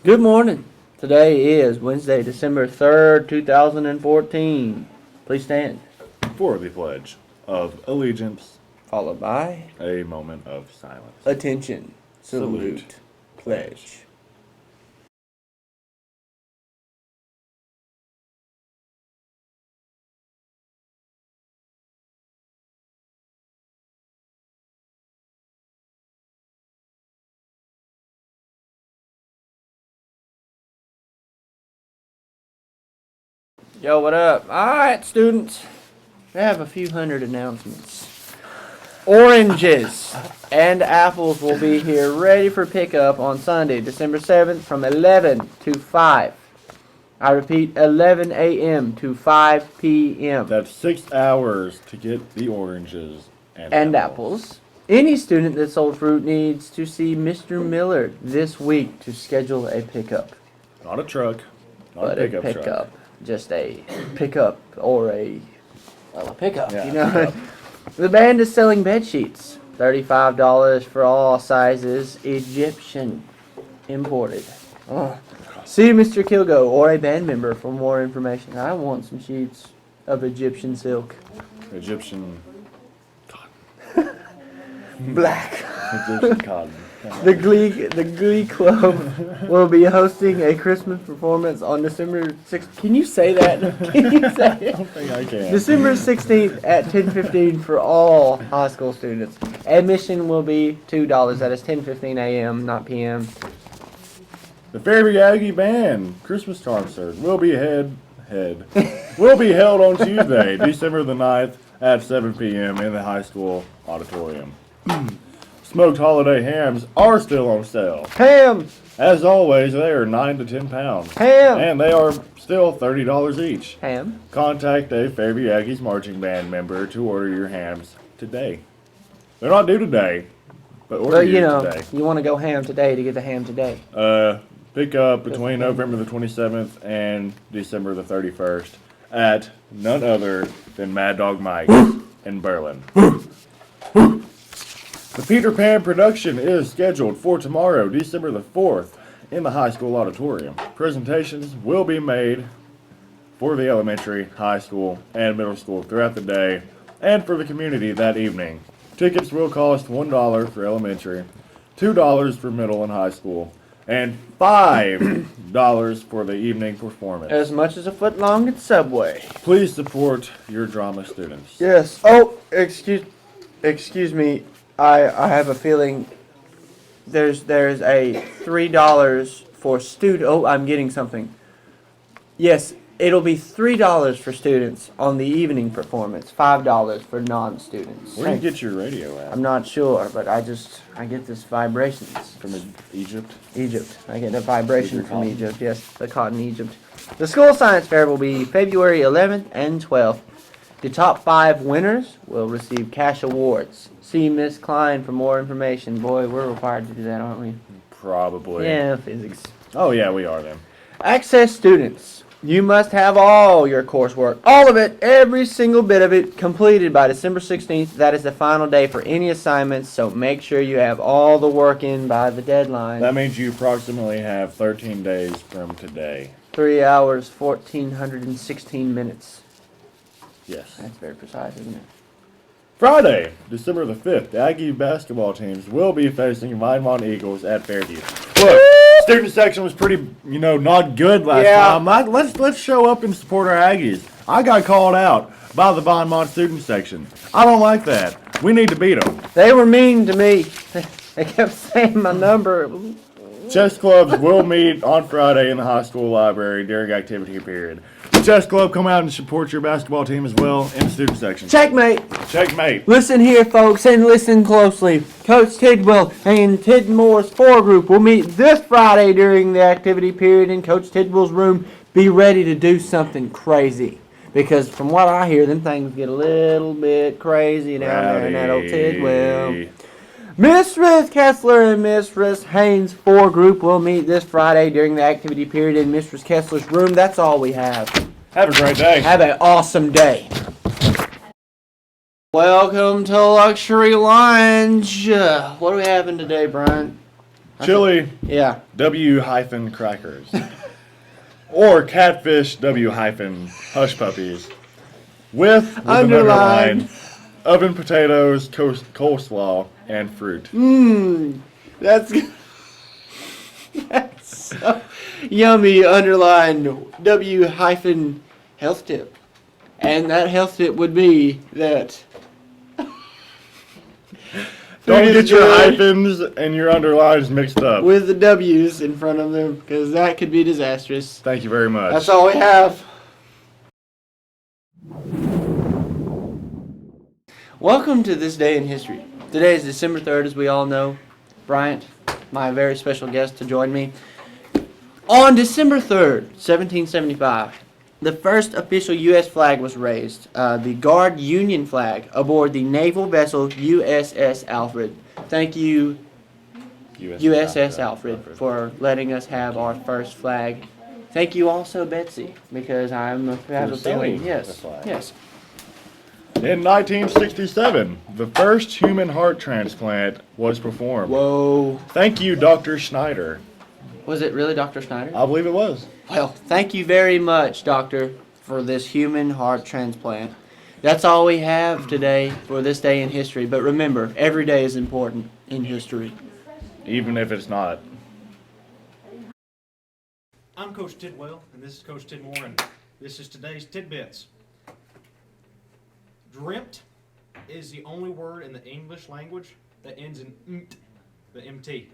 Good morning. Today is Wednesday, December 3rd, 2014. Please stand. For the Pledge of Allegiance, Followed by a moment of silence. attention. Salute. Pledge. Yo, what up? Alright, students. I have a few hundred announcements. Oranges and apples will be here ready for pickup on Sunday, December 7th from 11 to 5. I repeat, 11 a.m. to 5 p.m. That's 6 hours to get the oranges and apples. Any student that sold fruit needs to see Mr. Miller this week to schedule a pickup. Not a truck, not But a pickup truck. Just a pickup or a pickup, Yeah, you know. pickup. The band is selling bed sheets. $35 for all sizes. Egyptian. Imported. Oh. See Mr. Kilgo or a band member for more information. I want some sheets of Egyptian silk. Egyptian Black. Egyptian cotton. The Glee Club will be hosting a Christmas performance on December 6th. Can you say that? Can you say I it? don't think I can. December 16th at 10:15 for all high school students. Admission will be $2. That is 10:15 a.m., not p.m. The Fairview Aggie Band Christmas concert will be will be held on Tuesday, December the 9th at 7 p.m. in the high school auditorium. Smoked holiday hams are still on sale. Ham! As always, they are 9 to 10 pounds. Ham! And they are still $30 each. Ham. Contact a Fairview Aggies marching band member to order your hams today. They're not due today, but order But you yours know, today. you want to go ham today to get the ham today. Pick up between November the 27th and December the 31st at none other than Mad Dog Mike's in Berlin. The Peter Pan production is scheduled for tomorrow, December the 4th, in the high school auditorium. Presentations will be made for the elementary, high school, and middle school throughout the day and for the community that evening. Tickets will cost $1 for elementary, $2 for middle and high school, and $5 for the evening performance. As much as a foot long at Subway. Please support your drama students. Yes. Oh, excuse me. I have a feeling there's a $3 for student. Oh, I'm getting something. Yes, it'll be $3 for students on the evening performance. $5 for non-students. Where do you get your radio at? I'm not sure, but I get this vibrations From Egypt? Egypt. I get a vibration from Cotton. Egypt. Yes, the cotton Egypt. The school science fair will be February 11th and 12th. The top 5 winners will receive cash awards. See Miss Klein for more information. Boy, we're required to do that, aren't we? Probably. Yeah, physics. Oh, yeah, we are then. Access students. You must have all your coursework, all of it, every single bit of it, completed by December 16th. That is the final day for any assignments, so make sure you have all the work in by the deadline. That means you approximately have 13 days from today. 3 hours, 1,416 minutes. Yes. That's very precise, isn't it? Friday, December the 5th, the Aggie basketball teams will be facing Vinemont Eagles at Fairview. Look, student section was pretty, not good last time. Let's show up and support our Aggies. I got called out by the Vinemont student section. I don't like that. We need to beat them. They were mean to me. They kept saying my number. Chess clubs will meet on Friday in the high school library during activity period. The chess club, come out and support your basketball team as well in the student section. Checkmate. Checkmate. Listen here, folks, and listen closely. Coach Tidwell and Tidmore's 4 group will meet this Friday during the activity period in Coach Tidwell's room. Be ready to do something crazy. Because from what I hear, them things get a little bit crazy down there in that old Tidwell. Miss Ruth Kessler and Miss Ruth Haynes' 4 group will meet this Friday during the activity period in Mistress Kessler's room. That's all we have. Have a great day. Have an awesome day. Welcome to Luxury Lounge. What are we having today, Brian? Chili Yeah. W hyphen crackers. Or catfish W hyphen hush puppies. With an Underline. underline oven potatoes, coleslaw, and fruit. That's that's so yummy. Underline W hyphen health tip, and that health tip would be that. Don't food get is your good hyphens and your underlines mixed up. with the W's in front of them, because that could be disastrous. Thank you very much. That's all we have. Welcome to this day in history. Today is December 3rd, as we all know. Bryant, my very special guest, to join me. On December 3rd, 1775, the first official U.S. flag was raised, the Guard Union flag, aboard the naval vessel USS Alfred. Thank you, USS Alfred, for letting us have our first flag. Thank you also, Betsy, because I have a feeling, selling yes, the flag. yes. In 1967, the first human heart transplant was performed. Whoa. Thank you, Dr. Schneider. Was it really Dr. Schneider? I believe it was. Well, thank you very much, Doctor, for this human heart transplant. That's all we have today for this day in history. But remember, every day is important in history. Even if it's not. I'm Coach Tidwell, and this is Coach Tidmore, and this is today's Tidbits. Dreamt is the only word in the English language that ends in mt, the MT.